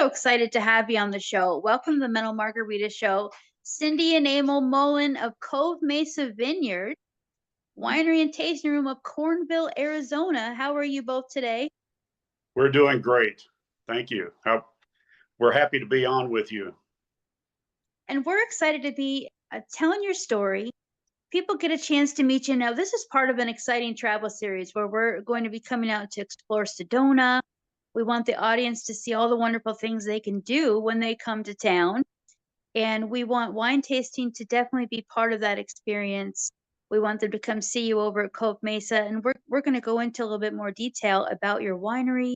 so excited to have you on the show. Welcome to the Mental Margarita Show. Cindy and Emil Molin of Cove Mesa Vineyard, Winery and Tasting Room of Cornville, Arizona. How are you both today? We're doing great. Thank you. We're happy to be on with you. And we're excited to be telling your story. People get a chance to meet you now. This is part of an exciting travel series where we're going to be coming out to explore Sedona. We want the audience to see all the wonderful things they can do when they come to town. And we want wine tasting to definitely be part of that experience. We want them to come see you over at Cove Mesa. And we're going to go into a little bit more detail about your winery,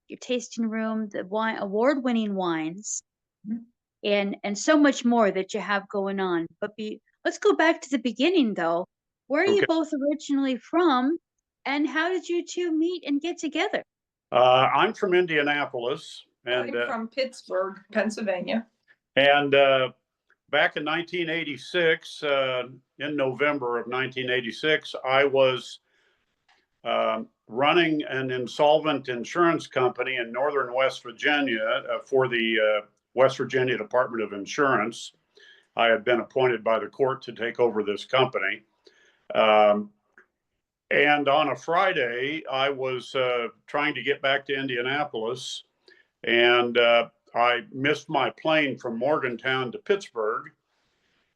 your tasting room, the wine award-winning wines, and so much more that you have going on. But let's go back to the beginning, though. Where are you both originally from, and how did you two meet and get together? I'm from Indianapolis. And I'm from Pittsburgh, Pennsylvania. And back in 1986, in November of 1986, I was running an insolvent insurance company in northern West Virginia for the West Virginia Department of Insurance. I had been appointed by the court to take over this company. And on a Friday, I was trying to get back to Indianapolis, and I missed my plane from Morgantown to Pittsburgh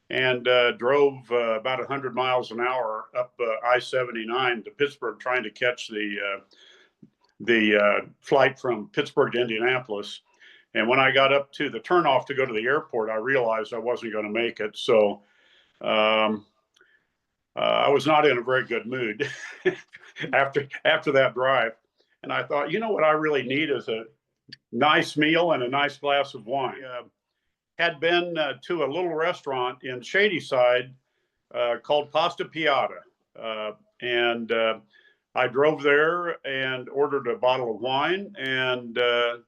and drove about 100 miles an hour up I-79 to Pittsburgh, trying to catch the flight from Pittsburgh to Indianapolis. And when I got up to the turnoff to go to the airport, I realized I wasn't going to make it. So I was not in a very good mood after that drive. And I thought, you know what I really need is a nice meal and a nice glass of wine. Had been to a little restaurant in Shadyside called Pasta Piatta. And I drove there and ordered a bottle of wine. And a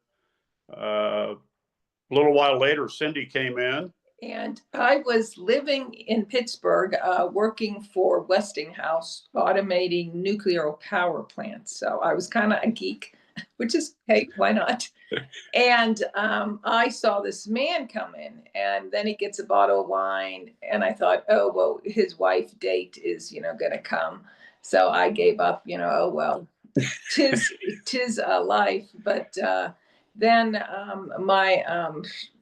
little while later, Cindy came in. And I was living in Pittsburgh, working for Westinghouse, automating nuclear power plants. So I was kind of a geek, which is, hey, why not? And I saw this man come in, and then he gets a bottle of wine. And I thought, oh, well, his wife date is, going to come. So I gave up, oh, well, tis a life. But then my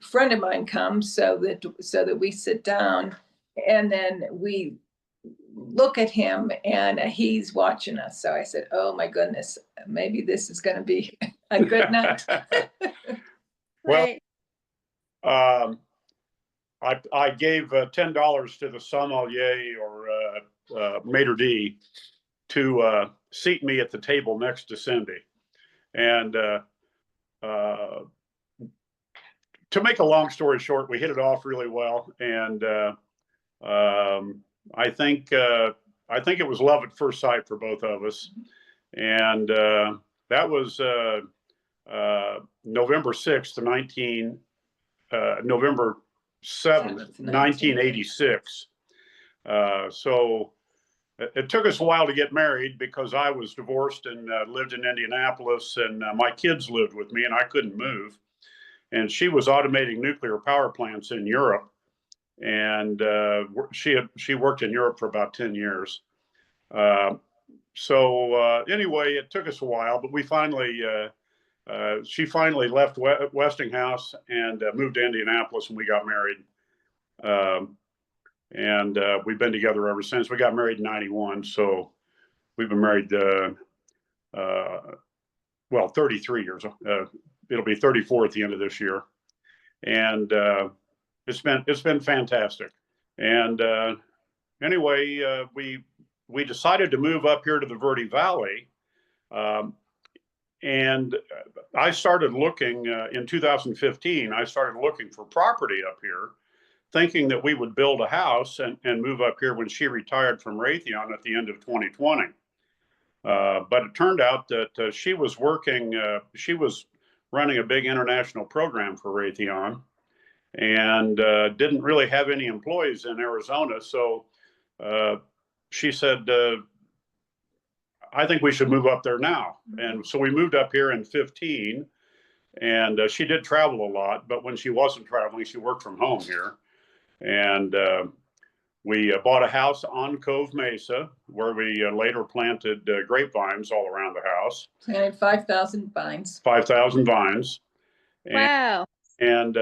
friend of mine comes so that we sit down, and then we look at him, and he's watching us. So I said, oh my goodness, maybe this is going to be a good night. Well, I gave $10 to the sommelier or maitre d' to seat me at the table next to Cindy. And to make a long story short, we hit it off really well, and I think it was love at first sight for both of us, and that was November 6th to November 7th, 1986. So it took us a while to get married because I was divorced and lived in Indianapolis, and my kids lived with me, and I couldn't move. And she was automating nuclear power plants in Europe, and she worked in Europe for about 10 years. So anyway, it took us a while, but we she finally left Westinghouse and moved to Indianapolis, and we got married. And we've been together ever since. We got married in 91, so we've been married, 33 years. It'll be 34 at the end of this year, and it's been fantastic. And anyway, we decided to move up here to the Verde Valley, and I started looking in 2015. I started looking for property up here, thinking that we would build a house and move up here when she retired from Raytheon at the end of 2020. But it turned out that she was running a big international program for Raytheon, and didn't really have any employees in Arizona. So she said, I think we should move up there now. And so we moved up here in 15. And she did travel a lot, but when she wasn't traveling, she worked from home here. And we bought a house on Cove Mesa where we later planted grapevines all around the house. So I had 5,000 vines. 5,000 vines. Wow. And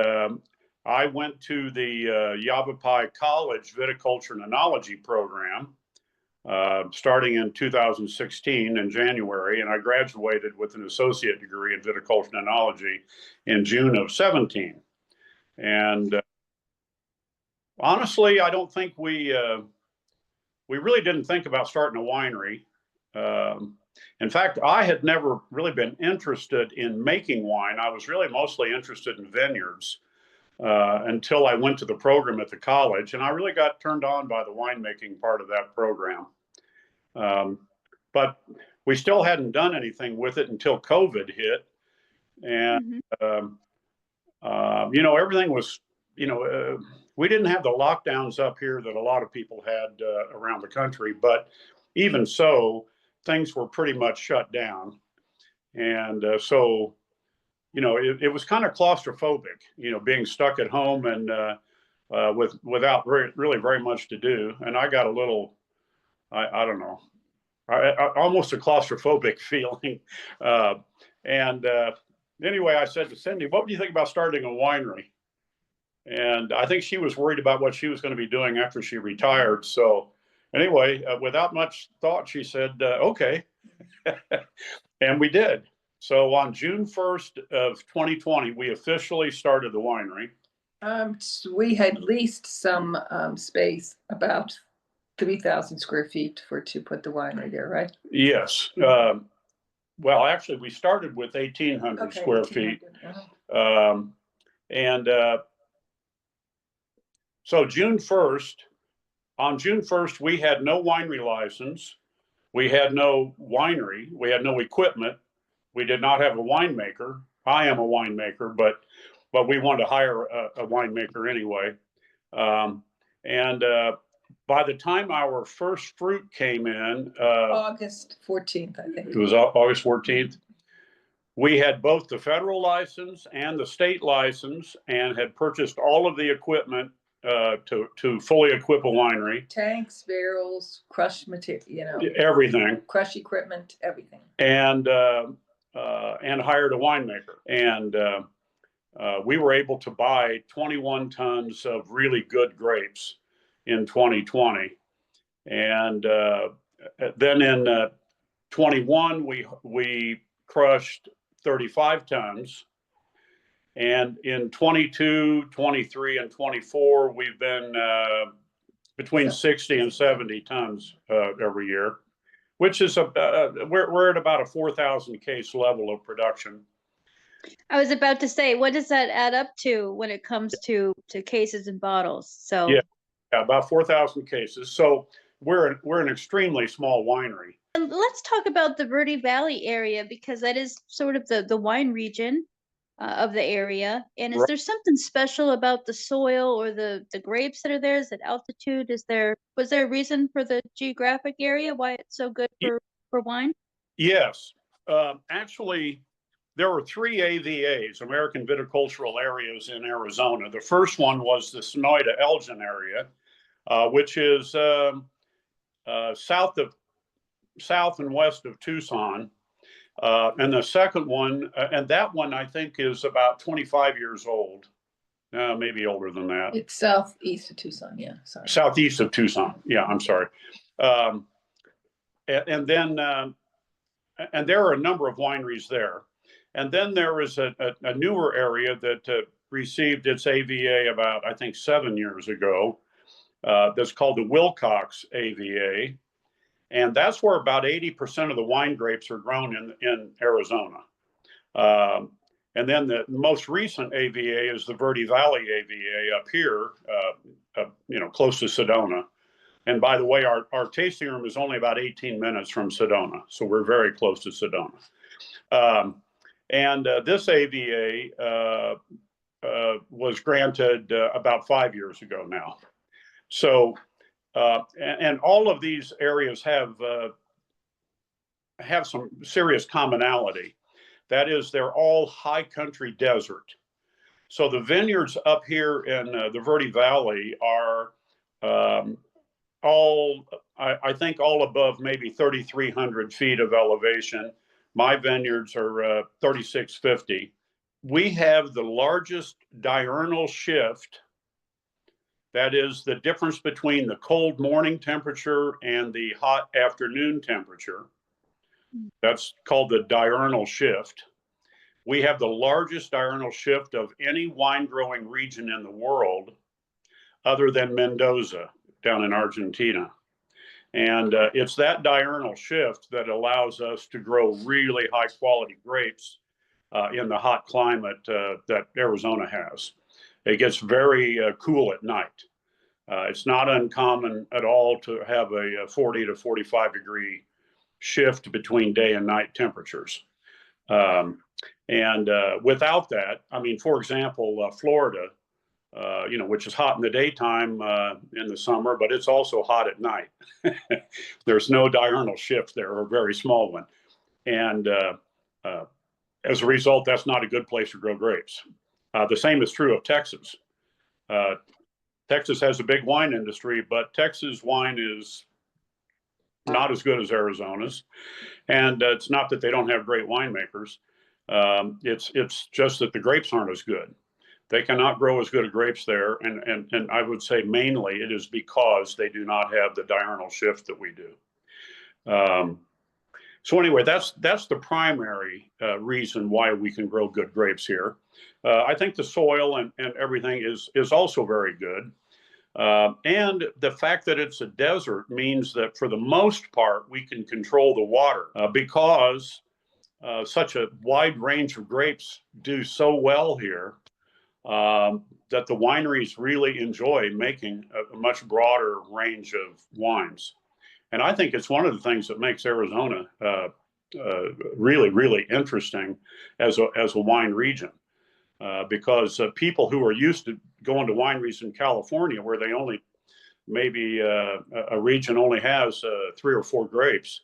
I went to the Yavapai College Viticulture and Enology program starting in 2016 in January, and I graduated with an associate degree in viticulture and enology in June of 17. And honestly, I don't think we really didn't think about starting a winery. In fact, I had never really been interested in making wine. I was really mostly interested in vineyards until I went to the program at the college, and I really got turned on by the winemaking part of that program. But we still hadn't done anything with it until COVID hit, and everything was, we didn't have the lockdowns up here that a lot of people had around the country, but even so, things were pretty much shut down. And so, it was kind of claustrophobic, being stuck at home and without really very much to do. And I got a little, I don't know, almost a claustrophobic feeling. Anyway, I said to Cindy, what do you think about starting a winery? And I think she was worried about what she was going to be doing after she retired. So anyway, without much thought, she said, okay. And we did. So on June 1st of 2020, we officially started the winery. So we had leased some space, about 3,000 square feet to put the winery there, right? Yes. Well, actually, we started with 1,800 square feet. So June 1st, on June 1st, we had no winery license. We had no winery. We had no equipment. We did not have a winemaker. I am a winemaker, but we wanted to hire a winemaker anyway. By the time our first fruit came in, August 14th, I think. It was August 14th. We had both the federal license and the state license and had purchased all of the equipment to fully equip a winery. Tanks, barrels, crush material, everything. Crush equipment, everything. And hired a winemaker. And we were able to buy 21 tons of really good grapes in 2020. And then in 21, we crushed 35 tons. And in 22, 23, and 24, we've been between 60 and 70 tons every year, which is we're at about a 4,000 case level of production. I was about to say, what does that add up to when it comes to cases and bottles? So yeah, about 4,000 cases. So we're an extremely small winery. And let's talk about the Verde Valley area, because that is sort of the wine region of the area. And is there something special about the soil or the grapes that are there? Is it altitude? Was there a reason for the geographic area, why it's so good for wine? Yes. Actually, there were 3 AVAs, American Viticultural Areas, in Arizona. The first one was the Sonoyta-Elgin area, which is south and west of Tucson. And the second one, and that one I think is about 25 years old, maybe older than that. It's southeast of Tucson, yeah, sorry. Southeast of Tucson, yeah, I'm sorry. And then, and there are a number of wineries there. And then there is a newer area that received its AVA about, I think, 7 years ago. That's called the Wilcox AVA. And that's where about 80% of the wine grapes are grown in Arizona. And then the most recent AVA is the Verde Valley AVA up here, close to Sedona. And by the way, our tasting room is only about 18 minutes from Sedona. So we're very close to Sedona. And this AVA was granted about 5 years ago now. So, and all of these areas have some serious commonality. That is, they're all high country desert. So the vineyards up here in the Verde Valley are all, I think, all above maybe 3,300 feet of elevation. My vineyards are 3,650. We have the largest diurnal shift. That is the difference between the cold morning temperature and the hot afternoon temperature. That's called the diurnal shift. We have the largest diurnal shift of any wine growing region in the world other than Mendoza down in Argentina. And it's that diurnal shift that allows us to grow really high quality grapes in the hot climate that Arizona has. It gets very cool at night. It's not uncommon at all to have a 40 to 45 degree shift between day and night temperatures. Without that, I mean, for example, Florida, which is hot in the daytime in the summer, but it's also hot at night. There's no diurnal shift there, or a very small one. And as a result, that's not a good place to grow grapes. The same is true of Texas. Texas has a big wine industry, but Texas wine is not as good as Arizona's. And it's not that they don't have great winemakers. It's just that the grapes aren't as good. They cannot grow as good as grapes there. And I would say mainly it is because they do not have the diurnal shift that we do. So anyway, that's the primary reason why we can grow good grapes here. I think the soil and everything is also very good. And the fact that it's a desert means that for the most part, we can control the water because such a wide range of grapes do so well here that the wineries really enjoy making a much broader range of wines. And I think it's one of the things that makes Arizona really, really interesting as a wine region. Because people who are used to going to wineries in California, where they only maybe a region only has 3 or 4 grapes,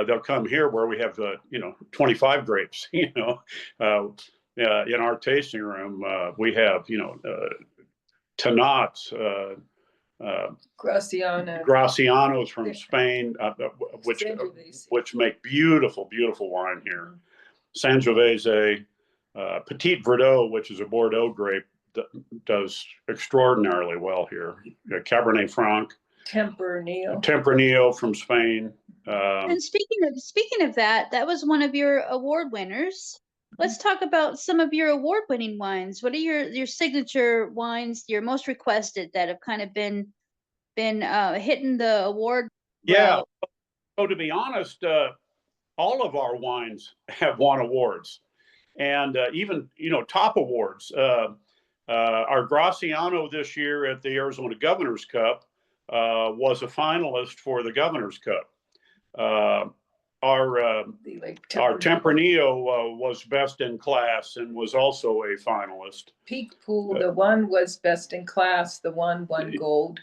they'll come here where we have 25 grapes. In our tasting room, we have Tannats, Gracianos from Spain, which make beautiful, beautiful wine here. Sangiovese. Petit Verdot, which is a Bordeaux grape, does extraordinarily well here. Cabernet Franc, Tempranillo from Spain. And speaking of that, that was one of your award winners. Let's talk about some of your award-winning wines. What are your signature wines, your most requested, that have kind of been hitting the award? Yeah. So to be honest, all of our wines have won awards. And even, top awards. Our Graciano this year at the Arizona Governor's Cup was a finalist for the Governor's Cup. Our Tempranillo was best in class and was also a finalist. Peak Pool, the one was best in class, the one won gold.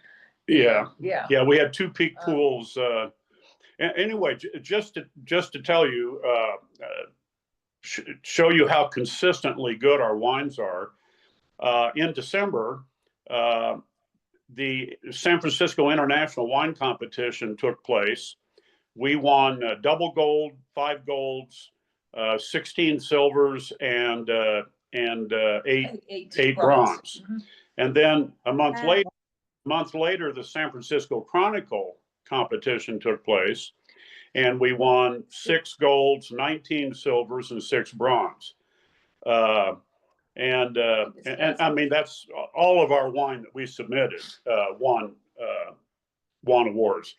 Yeah, we had 2 Peak Pools. Anyway, just to tell you, show you how consistently good our wines are. In December, the San Francisco International Wine Competition took place. We won double gold, 5 golds, 16 silvers, and 8 bronze. Mm-hmm. And then a month later, the San Francisco Chronicle competition took place. And we won 6 golds, 19 silvers, and 6 bronze. And I mean, that's all of our wine that we submitted won awards.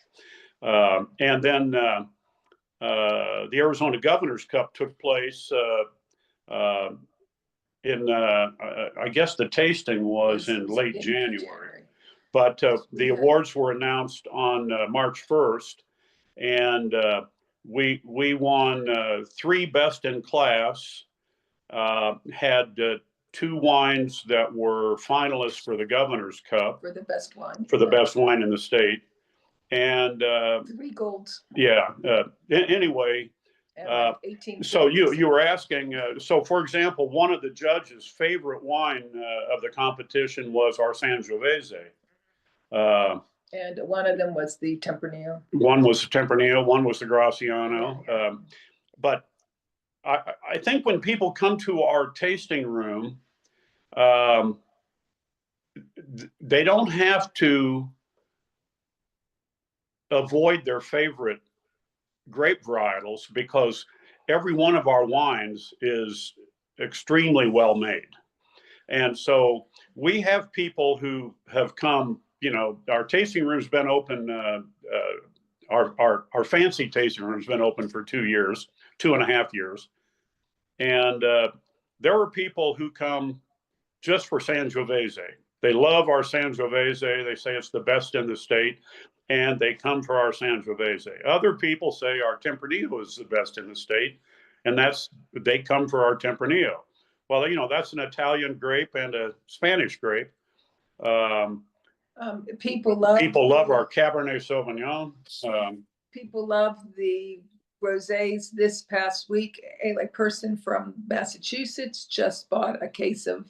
And then the Arizona Governor's Cup took place in, I guess the tasting was in late January. But the awards were announced on March 1st. And we won 3 best in class, had 2 wines that were finalists for the Governor's Cup. For the best wine. For the best wine in the state. And 3 golds. Yeah. Anyway, And like 18. So you were asking, so for example, one of the judges' favorite wine of the competition was our Sangiovese. And one of them was the Tempranillo. One was the Tempranillo, one was the Graciano. But I think when people come to our tasting room, they don't have to avoid their favorite grape varietals because every one of our wines is extremely well made. And so we have people who have come, our tasting room's been open, our fancy tasting room's been open for 2 years, 2.5 years. And there are people who come just for Sangiovese. They love our Sangiovese. They say it's the best in the state, and they come for our Sangiovese. Other people say our Tempranillo is the best in the state, and they come for our Tempranillo. Well, that's an Italian grape and a Spanish grape. People love our Cabernet Sauvignon. People love the rosés. This past week, a person from Massachusetts just bought a case of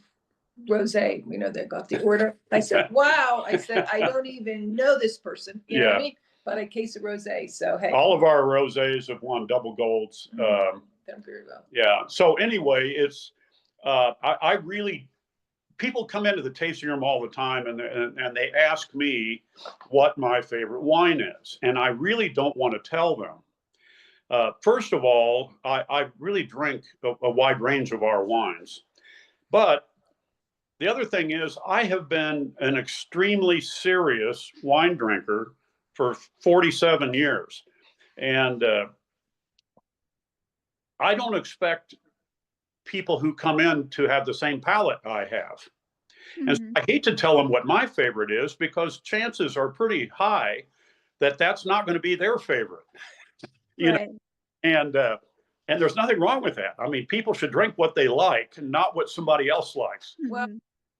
rosé. They got the order. I said, wow. I said, I don't even know this person. You know what I mean? But a case of rosé. So, hey. All of our rosés have won double golds. Done very well. Yeah. So anyway, it's, I really, people come into the tasting room all the time and they ask me what my favorite wine is. And I really don't want to tell them. First of all, I really drink a wide range of our wines. But the other thing is I have been an extremely serious wine drinker for 47 years. And I don't expect people who come in to have the same palate I have. Mm-hmm. And so I hate to tell them what my favorite is because chances are pretty high that that's not going to be their favorite. you know? And there's nothing wrong with that. I mean, people should drink what they like, not what somebody else likes. Well,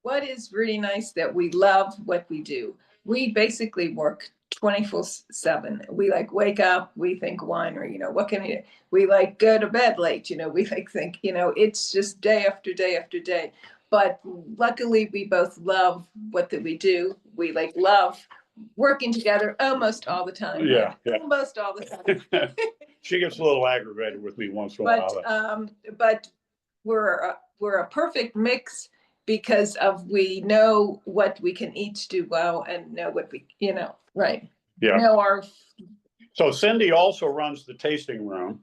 what is really nice that we love what we do. We basically work 24/7. We wake up, we think winery, what can we do? We go to bed late, we think, it's just day after day after day. But luckily we both love what that we do. We love working together almost all the time. Yeah. Almost all the time. She gets a little aggravated with me once in a while. But we're a perfect mix because we know what we can each do well and know what we, right. Yeah. Know So Cindy also runs the tasting room,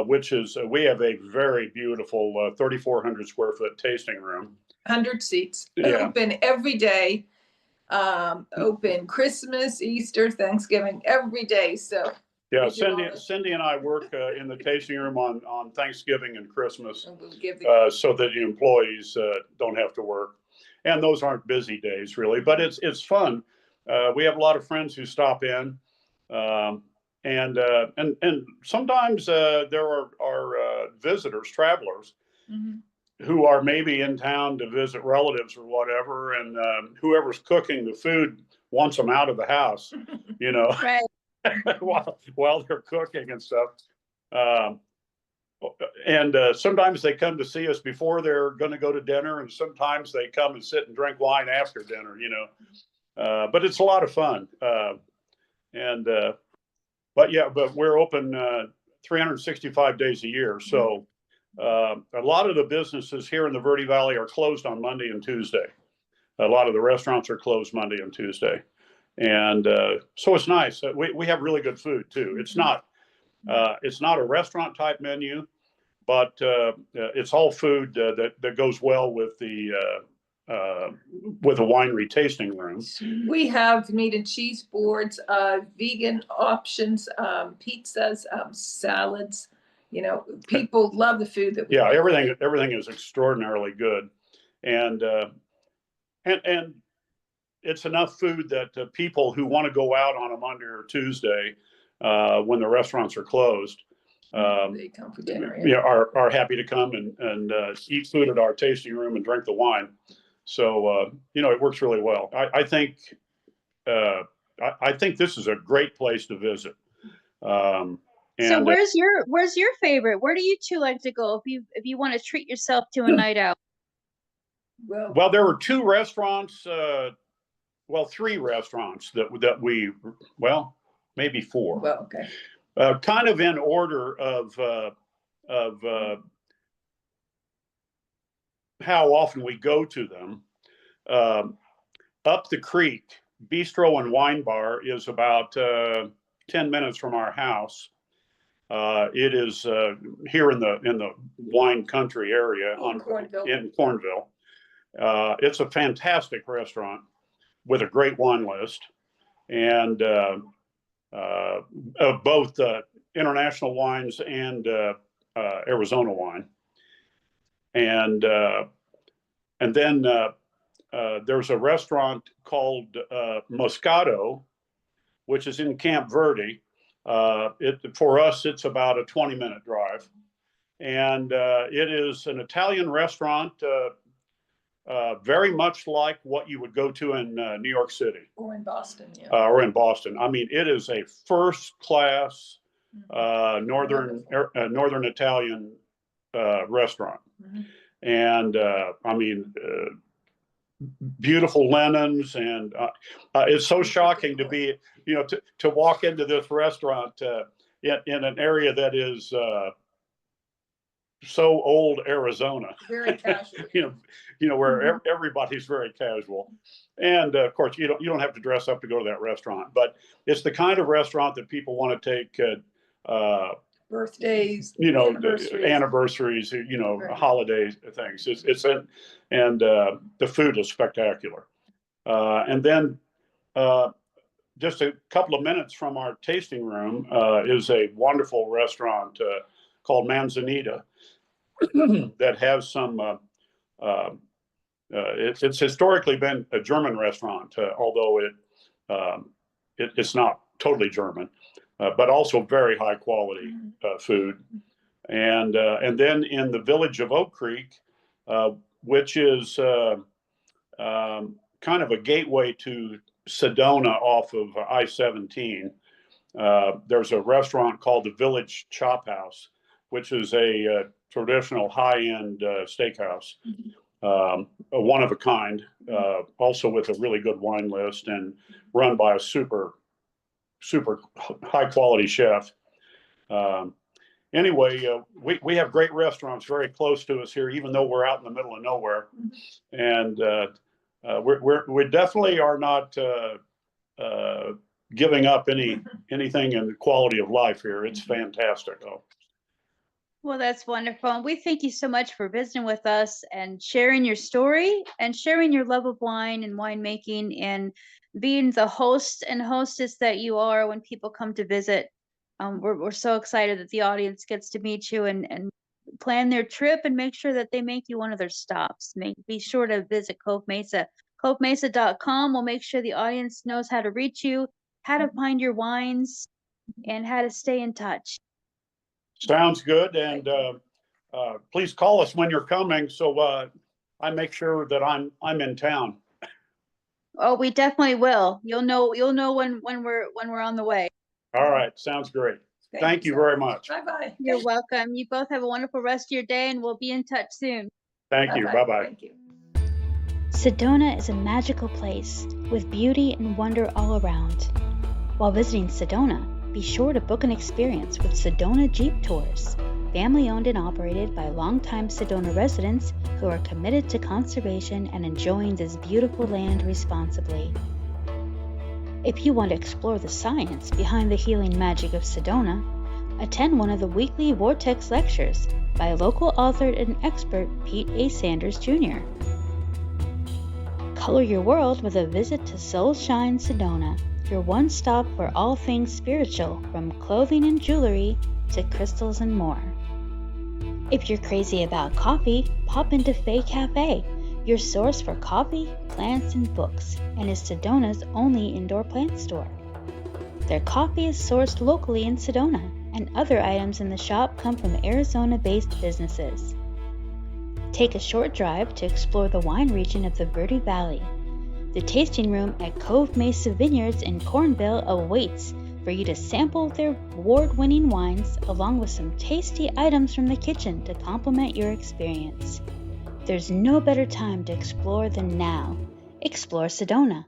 which is, we have a very beautiful 3,400 square foot tasting room. 100 seats, open every day, open Christmas, Easter, Thanksgiving, every day. So yeah, Cindy and I work in the tasting room on Thanksgiving and Christmas, so that the employees don't have to work. And those aren't busy days really, but it's fun. We have a lot of friends who stop in, and sometimes there are visitors, travelers, who are maybe in town to visit relatives or whatever, and whoever's cooking the food wants them out of the house, Right. while they're cooking and stuff. And sometimes they come to see us before they're going to go to dinner, and sometimes they come and sit and drink wine after dinner, but it's a lot of fun. But we're open 365 days a year. So a lot of the businesses here in the Verde Valley are closed on Monday and Tuesday. A lot of the restaurants are closed Monday and Tuesday. And so it's nice. We have really good food too. It's not a restaurant type menu, but it's all food that goes well with a winery tasting room. We have meat and cheese boards, vegan options, pizzas, salads. People love the food that we make. Everything is extraordinarily good, and it's enough food that people who want to go out on a Monday or Tuesday when the restaurants are closed, they come for dinner. Are happy to come and eat food at our tasting room and drink the wine. So it works really well. I think this is a great place to visit. So And where's your favorite? Where do you two like to go if you want to treat yourself to a night out? well, there were two restaurants, three restaurants that we, well, maybe four. Well, okay. Kind of in order of how often we go to them. Up the creek, Bistro and Wine Bar is about 10 minutes from our house. It is here in the wine country area in Cornville. It's a fantastic restaurant with a great wine list, and both international wines and Arizona wine. And then there's a restaurant called Moscato, which is in Camp Verde. For us, it's about a 20-minute drive. And it is an Italian restaurant, very much like what you would go to in New York City. Or in Boston, yeah. Or in Boston. I mean, it is a first-class northern Italian restaurant. Mm-hmm. And I mean, beautiful linens, and it's so shocking to be, to walk into this restaurant in an area that is so old Arizona. Very casual. Where everybody's very casual, and of course you don't have to dress up to go to that restaurant, but it's the kind of restaurant that people want to take. Birthdays, anniversaries, right. Holiday things. And the food is spectacular. And then just a couple of minutes from our tasting room is a wonderful restaurant called Manzanita that has some. It's historically been a German restaurant, although it's not totally German. But also very high quality food, and then in the village of Oak Creek, which is kind of a gateway to Sedona off of I-17. There's a restaurant called the Village Chop House, which is a traditional high-end steakhouse, one of a kind, also with a really good wine list and run by a super high quality chef. Anyway, we have great restaurants very close to us here, even though we're out in the middle of nowhere. And we definitely are not giving up anything in the quality of life here. It's fantastic. Well, that's wonderful. And we thank you so much for visiting with us and sharing your story and sharing your love of wine and winemaking and being the host and hostess that you are when people come to visit. We're so excited that the audience gets to meet you and plan their trip and make sure that they make you one of their stops. Be sure to visit Cove Mesa. CoveMesa.com will make sure the audience knows how to reach you, how to find your wines, and how to stay in touch. Sounds good. And please call us when you're coming so I make sure that I'm in town. Oh, we definitely will. You'll know when we're on the way. All right, sounds great. Thank you very much. Bye-bye. You're welcome. You both have a wonderful rest of your day, and we'll be in touch soon. Thank you. Bye-bye. Thank you. Sedona is a magical place with beauty and wonder all around. While visiting Sedona, be sure to book an experience with Sedona Jeep Tours, family owned and operated by longtime Sedona residents who are committed to conservation and enjoying this beautiful land responsibly. If you want to explore the science behind the healing magic of Sedona, attend one of the weekly Vortex lectures by local author and expert Pete A. Sanders Jr. Color your world with a visit to Soul Shine Sedona, your one stop for all things spiritual, from clothing and jewelry to crystals and more. If you're crazy about coffee, pop into Faye Cafe, your source for coffee, plants, and books, and is Sedona's only indoor plant store. Their coffee is sourced locally in Sedona, and other items in the shop come from Arizona-based businesses. Take a short drive to explore the wine region of the Verde Valley. The tasting room at Cove Mesa Vineyards in Cornville awaits for you to sample their award-winning wines along with some tasty items from the kitchen to complement your experience. There's no better time to explore than now. Explore Sedona.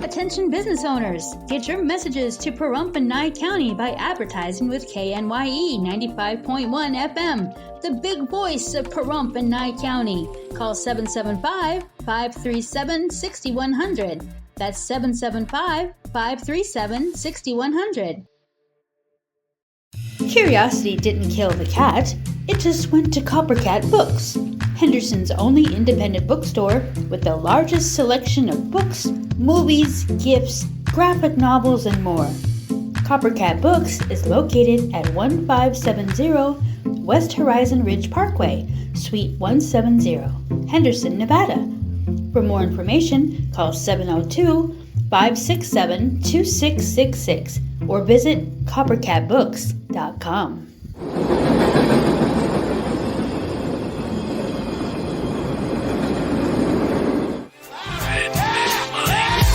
Attention business owners, get your messages to Pahrump and Nye County by advertising with KNYE 95.1 FM, the big voice of Pahrump and Nye County. Call 775-537-6100. That's 775-537-6100. Curiosity didn't kill the cat, it just went to Coppercat Books, Henderson's only independent bookstore with the largest selection of books, movies, gifts, graphic novels, and more. Coppercat Books is located at 1570 West Horizon Ridge Parkway, Suite 170, Henderson, Nevada. For more information, call 702-567-2666 or visit coppercatbooks.com.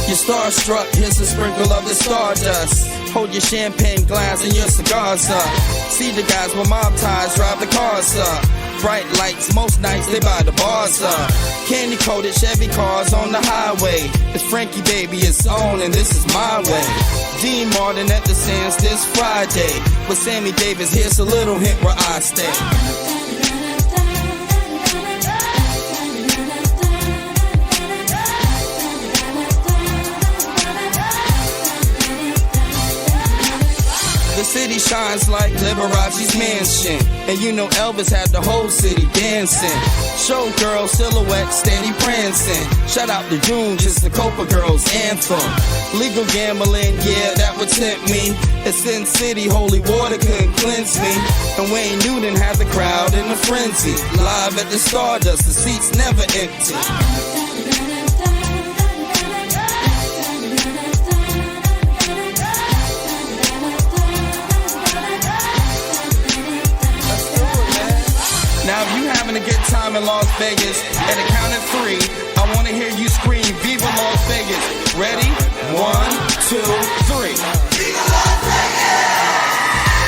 You're starstruck, here's a sprinkle of the stardust. Hold your champagne glass and your cigars up. See the guys with mob ties drive the cars up. Bright lights, most nights they buy the bars up. Candy-coated Chevy cars on the highway. It's Frankie Baby, it's on and this is my way. Dean Martin at the Sands this Friday. With Sammy Davis, here's a little hint where I stay. The city shines like Liberace's mansion. And you know Elvis had the whole city dancing. Showgirl silhouette steady prancing. Shout out to June, just the Copa Girls anthem. Legal gambling, yeah, that would tempt me. At Sin City, holy water couldn't cleanse me. And Wayne Newton had the crowd in a frenzy. Live at the Stardust, the seats never empty. Now if you having a good time in Las Vegas, at the count of 3, I want to hear you scream, Viva Las Vegas. Ready? 1, 2, 3. Viva Las Vegas!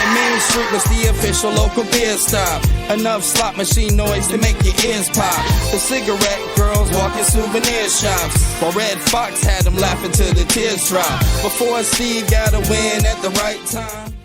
And Main Street was the official local beer stop. Enough slot machine noise to make your ears pop. The cigarette girls walking souvenir shops. While Red Fox had them laughing till the tears drop. Before Steve got a win at the right time.